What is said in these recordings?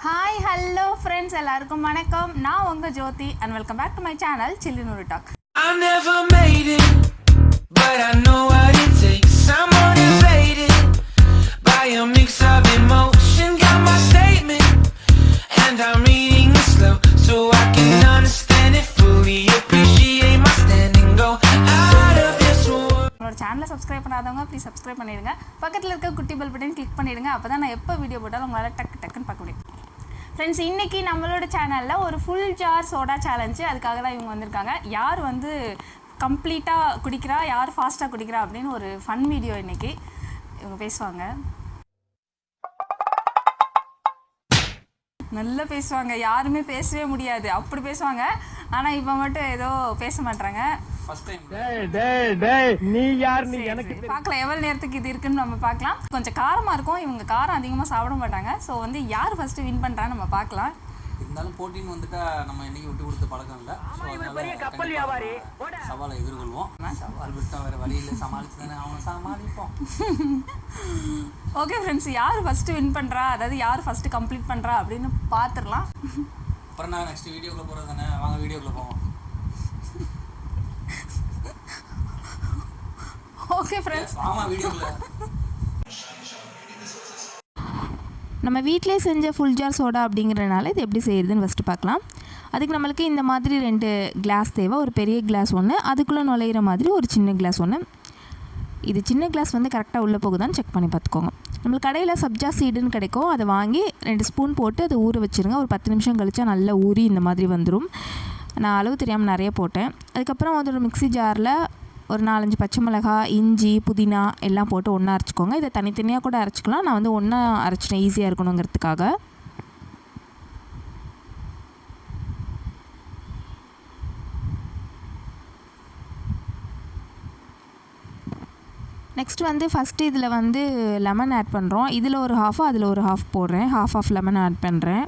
Hi, hello friends, எல்லாருக்கும் வணக்கம். நான் உங்க ஜோதி and welcome back to my channel Chillinu Talk. I never made it, but I know what it takes. Someone invaded by a mix of emotion. Got my statement, and I'm reading it slow so I can understand it fully. Appreciate my stand and go out of this world. என்னோட சேனலை subscribe பண்ணாதவங்க please subscribe பண்ணிடுங்க. பக்கத்தில் இருக்க குட்டி bell button click பண்ணிடுங்க. அப்போ தான் நான் எப்போ வீடியோ போட்டாலும் உங்களால் டக்குன்னு பார்க்க முடியும். ஃப்ரெண்ட்ஸ், இன்றைக்கி நம்மளோட சேனலில் ஒரு ஃபுல் ஜார் சோடா சேலஞ்சு, அதுக்காக தான் இவங்க வந்திருக்காங்க. யார் வந்து கம்ப்ளீட்டாக குடிக்கிறா, யார் ஃபாஸ்ட்டாக குடிக்கிறா அப்படின்னு ஒரு ஃபன் வீடியோ இன்றைக்கி இவங்க பேசுவாங்க. நல்லா பேசுவாங்க, யாருமே பேசவே முடியாது அப்படி பேசுவாங்க. ஆனால் இப்போ மட்டும் ஏதோ பேச மாட்டாங்க. பார்க்கலாம் எவ்வளோ நேரத்துக்கு இது இருக்குன்னு நம்ம பார்க்கலாம். கொஞ்சம் காரமாக இருக்கும், இவங்க காரம் அதிகமாக சாப்பிட மாட்டாங்க. ஸோ வந்து யார் ஃபஸ்ட்டு வின் பண்ணுறான்னு நம்ம பார்க்கலாம். இருந்தாலும் போட்டின்னு வந்துட்டா நம்ம இன்னைக்கு விட்டு கொடுத்த பழக்கம் இல்லை. சவாலை எதிர்கொள்வோம். சவால் விட்டா வேறு வழியில் சமாளித்து தானே அவனை சமாளிப்போம். ஓகே ஃப்ரெண்ட்ஸ், யார் ஃபஸ்ட்டு வின் பண்ணுறா, அதாவது யார் ஃபஸ்ட்டு கம்ப்ளீட் பண்ணுறா அப்படின்னு பார்த்துடலாம். அப்புறம் நான் நெக்ஸ்ட் வீடியோக்குள்ளே போகிறது தானே, வாங்க வீடியோக்குள்ளே போவோம். ஓகே ஃப்ரெண்ட்ஸ், ஆமாம் வீடியோக்குள்ளே நம்ம வீட்டிலே செஞ்ச ஃபுல் ஜார் சோடா அப்படிங்கிறனால இது எப்படி செய்யுதுன்னு ஃபஸ்ட்டு பார்க்கலாம். அதுக்கு நம்மளுக்கு இந்த மாதிரி 2 கிளாஸ் தேவை. ஒரு பெரிய கிளாஸ் ஒன்று, அதுக்குள்ளே நுழையிற மாதிரி ஒரு சின்ன கிளாஸ் ஒன்று. இது சின்ன கிளாஸ் வந்து கரெக்டாக உள்ளே போகுதான்னு செக் பண்ணி பார்த்துக்கோங்க. நம்மளுக்கு கடையில் சப்ஜா சீடுன்னு கிடைக்கும், அதை வாங்கி 2 ஸ்பூன் போட்டு அதை ஊற வச்சுருங்க. ஒரு 10 நிமிஷம் கழிச்சா நல்லா ஊறி இந்த மாதிரி வந்துடும். நான் அளவு தெரியாமல் நிறைய போட்டேன். அதுக்கப்புறம் ஒரு மிக்ஸி ஜாரில் ஒரு 4-5 பச்சை மிளகாய், இஞ்சி, புதினா எல்லாம் போட்டு ஒன்றா அரைச்சிக்கோங்க. இதை தனித்தனியாக கூட அரைச்சிக்கலாம், நான் வந்து ஒன்றா அரைச்சிட்டேன் ஈஸியாக இருக்கணுங்கிறதுக்காக. நெக்ஸ்ட் வந்து ஃபஸ்ட்டு இதில் வந்து லெமன் ஆட் பண்ணுறோம். இதில் ஒரு ஹாஃபு, அதில் ஒரு ஹாஃப் போடுறேன். ஹாஃப் லெமன் ஆட் பண்ணுறேன்.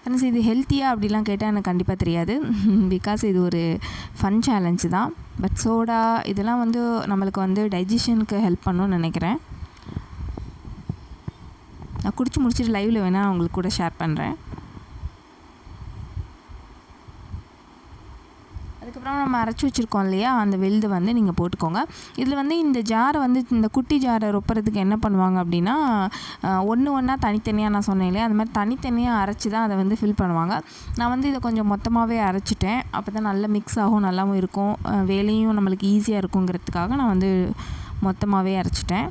ஃப்ரெண்ட்ஸ், இது ஹெல்த்தியாக அப்படிலாம் கேட்டால் எனக்கு கண்டிப்பாக தெரியாது. பிகாஸ் இது ஒரு ஃபன் சேலஞ்சு தான். பட் சோடா இதெல்லாம் வந்து நம்மளுக்கு வந்து டைஜஷனுக்கு ஹெல்ப் பண்ணணும்னு நினைக்கிறேன். நான் குடிச்சு முடிச்சுட்டு லைவில் வேணால் உங்களுக்கு கூட ஷேர் பண்ணுறேன். அதுக்கப்புறம் நம்ம அரைச்சி வச்சுருக்கோம் இல்லையா, அந்த விழுது வந்து நீங்கள் போட்டுக்கோங்க. இதில் வந்து இந்த ஜாரை வந்து இந்த குட்டி ஜாரை ரொப்புறதுக்கு என்ன பண்ணுவாங்க அப்படின்னா, ஒன்றா தனித்தனியாக நான் சொன்னேன் இல்லையா, அந்த மாதிரி தனித்தனியாக அரைச்சி தான் அதை வந்து ஃபில் பண்ணுவாங்க. நான் வந்து இதை கொஞ்சம் மொத்தமாகவே அரைச்சிட்டேன். அப்போ தான் நல்லா மிக்ஸ் ஆகும், நல்லாவும் இருக்கும், வேலையும் நம்மளுக்கு ஈஸியாக இருக்குங்கிறதுக்காக நான் வந்து மொத்தமாகவே அரைச்சிட்டேன்.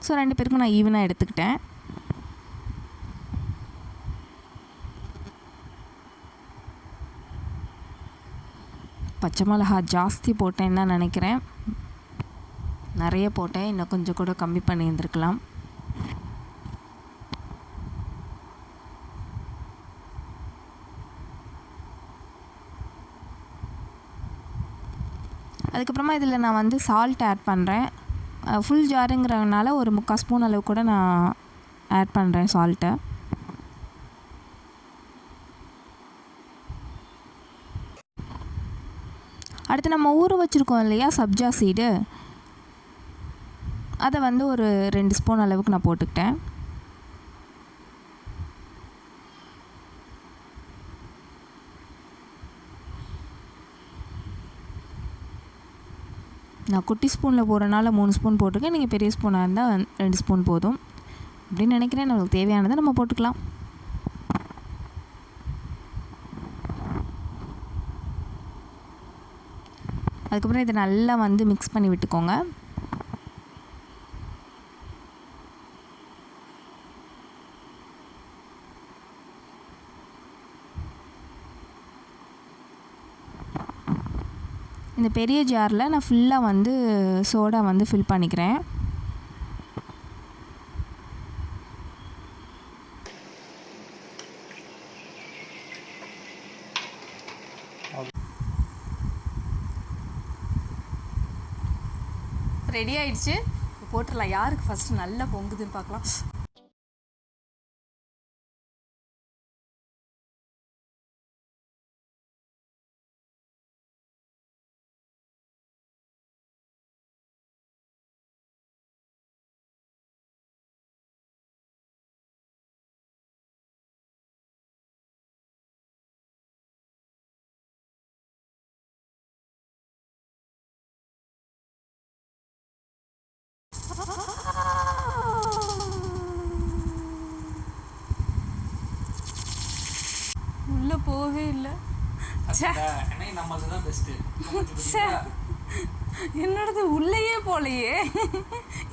ஸோ 2 பேருக்கும் நான் ஈவனாக எடுத்துக்கிட்டேன். பச்சை மிளகா ஜாஸ்தி போட்டேன்னு தான் நினைக்கிறேன், நிறைய போட்டேன், இன்னும் கொஞ்சம் கூட கம்மி பண்ணியிருந்துருக்கலாம். அதுக்கப்புறமா இதில் நான் வந்து சால்ட் ஆட் பண்ணுறேன். ஃபுல் ஜாருங்கிறதுனால ஒரு 3/4 ஸ்பூன் அளவு கூட நான் ஆட் பண்ணுறேன் சால்ட்டை. அடுத்து நம்ம ஊற வச்சுருக்கோம் இல்லையா சப்ஜா சீடு, அதை வந்து ஒரு 2 ஸ்பூன் அளவுக்கு நான் போட்டுக்கிட்டேன். நான் குட்டி ஸ்பூனில் போடுறனால 3 ஸ்பூன் போட்டிருக்கேன். நீங்கள் பெரிய ஸ்பூனாக இருந்தால் 2 ஸ்பூன் போதும் அப்படின்னு நினைக்கிறேன். நம்மளுக்கு தேவையானதை நம்ம போட்டுக்கலாம். அதுக்கப்புறம் இதை நல்லா வந்து மிக்ஸ் பண்ணி விட்டுக்கோங்க. இந்த பெரிய ஜாரில் நான் ஃபுல்லாக வந்து சோடா வந்து ஃபில் பண்ணிக்கிறேன். ரெடி ஆயிடுச்சு, போட்டுடலாம். யாருக்கு ஃபஸ்ட்டு நல்லா பொங்குதுன்னு பார்க்கலாம். போகவே இல்லை. நம்மளுக்கு தான் பெஸ்ட்டு. என்னோடது உள்ளேயே போலையே.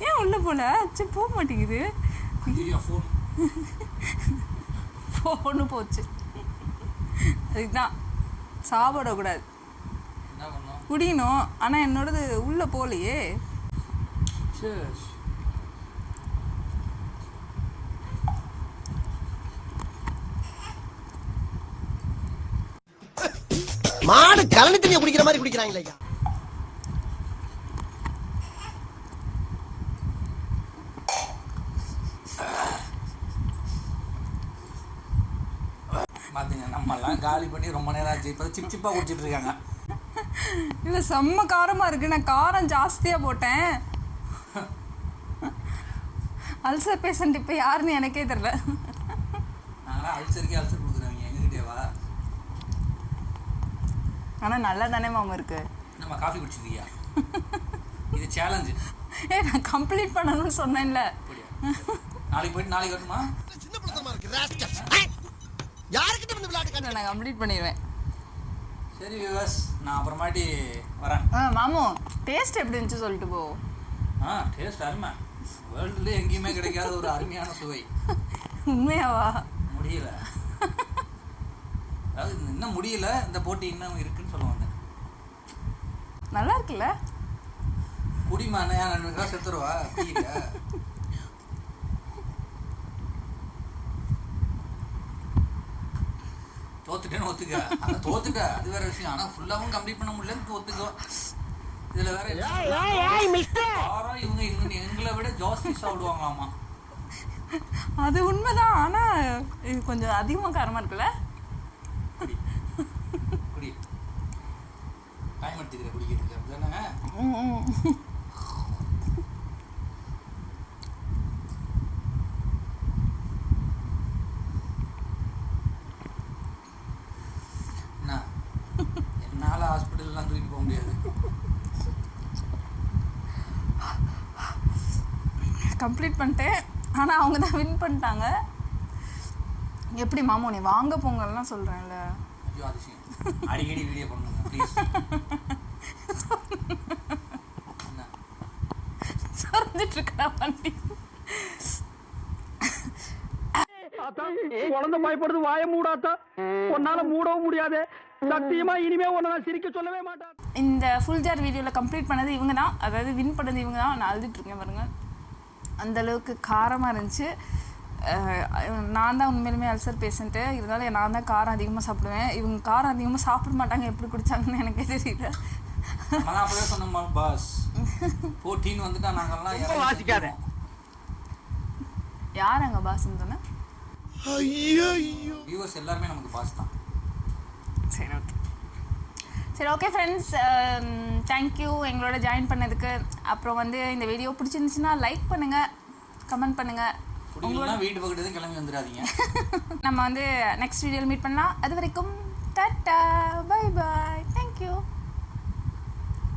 ஏன் உள்ளே போல? சரி போக மாட்டேங்குது. ஃபோனு போச்சு. அதுதான் சாப்பிடக்கூடாது, குடிக்கணும். ஆனால் என்னோடது உள்ளே போலையே. மாடு கலனி தண்ணியை குடிக்கிற மாதிரி குடிக்கிறாங்களே. பாத்தீங்க, நம்மலாம் காலி பண்ணி ரொம்ப நேரம் ஆச்சு. இப்போ சிப் சிப்பாக குடிச்சிட்டு இருக்காங்க. இல்லை செம்ம காரமாக இருக்குது. நான் காரம் ஜாஸ்தியாக போட்டேன். அல்சர் பேஷண்ட் இப்போ யாருன்னு எனக்கே தெரில. நாங்களாம் அல்சருக்கே அல்சர் கொடுக்குறவங்க எங்ககிட்டேவா? ஆனால் நல்லா தானே மாமா இருக்கு. நம்ம காஃபி குடிச்சிருக்கியா? இது சேலஞ்சு. நான் கம்ப்ளீட் பண்ணணும்னு சொன்னேன்ல. நாளைக்கு போயிட்டு நாளைக்கு வரணுமா? சின்ன பிள்ளைத்தனமா இருக்கு. யாருக்கிட்ட வந்து விளையாட்டு நான் கம்ப்ளீட் பண்ணிடுவேன். சரி விவாஸ், நான் அப்புறமாட்டி வரேன். மாமு டேஸ்ட் எப்படி இருந்துச்சு சொல்லிட்டு போ. டேஸ்ட் அருமை. வேர்ல்டுலேயே எங்கேயுமே கிடைக்காத ஒரு அருமையான சுவை. உண்மையாவா? முடியல, அதாவது இன்னும் முடியல. இந்த போட்டி இன்னும் இருக்குன்னு சொல்ல வந்தேன். நல்லா இருக்குல்ல? குடிமான நன்மைக்காக செத்துருவா குடியில. தோத்துட்டேன்னு ஒத்துக்க. அந்த தோத்துட்ட அது வேற விஷயம். ஆனால் ஃபுல்லாகவும் கம்ப்ளீட் பண்ண முடியலன்னு ஒத்துக்கோ. இதில் வேற காரம் இவங்க எங்களை விட ஜாஸ்தி சாப்பிடுவாங்களாமா. அது உண்மைதான். ஆனால் இது கொஞ்சம் அதிகமாக காரமாக இருக்குல்ல? குடி டைம் எடுத்துக்கிற குடிக்கிறதுக்கு அப்படிதானே? என்ன, என்னால் ஹாஸ்பிட்டல்லாம் தூக்கிட்டு போக முடியாது. கம்ப்ளீட் பண்ணிட்டேன். ஆனால் அவங்க தான் வின் பண்ணிட்டாங்க. எப்படி மாமா நீ வாங்க போங்கலாம் சொல்கிறேன்ல. ஐயோ அதிசயம். அடிக்கடி வீடியோ பண்ணுங்க ப்ளீஸ். சொல்லிட்டு இருக்கா வண்டி. குழந்தை பயப்படுது, வாய மூடாத்தா. உன்னால மூடவும் முடியாது. சத்தியமா இனிமே உன்னை நான் சிரிக்க சொல்லவே மாட்டேன். இந்த ஃபுல் ஜார் வீடியோவில் கம்ப்ளீட் பண்ணது இவங்க தான், அதாவது வின் பண்ணது இவங்க தான். நான் அழுதுட்டு இருக்கேன் பாருங்க. அந்தளவுக்கு காரமாக இருந்துச்சு. நான் தான் உண்மையிலுமே அல்சர் பேஷண்ட்டு. இருந்தாலும் நான் தான் காரம் அதிகமாக சாப்பிடுவேன். இவங்க காரம் அதிகமாக சாப்பிட மாட்டாங்க. எப்படி குடித்தாங்கன்னு எனக்கே தெரியல. நான் அப்பவே சொன்னோம்மா பாஸ் 14 வந்துட்டா நாங்கள்லாம் வாசிக்காத. யார் அங்கே பாஸ்ன்னு சொன்னேன்? வியூவர்ஸ் எல்லாருமே நமக்கு பாஸ் தான். சரி ஓகே, சரி ஓகே ஃப்ரெண்ட்ஸ், தேங்க்யூ எங்களோட ஜாயின் பண்ணதுக்கு. அப்புறம் வந்து இந்த வீடியோ பிடிச்சிருந்துச்சுன்னா லைக் பண்ணுங்கள், கமெண்ட் பண்ணுங்கள். உங்களோட வீட்டு பக்கத்து கிளம்பி வந்துடாதீங்க. நம்ம வந்து நெக்ஸ்ட் வீடியோவில் மீட் பண்ணலாம். அது வரைக்கும் டாட்டா, பை பாய்.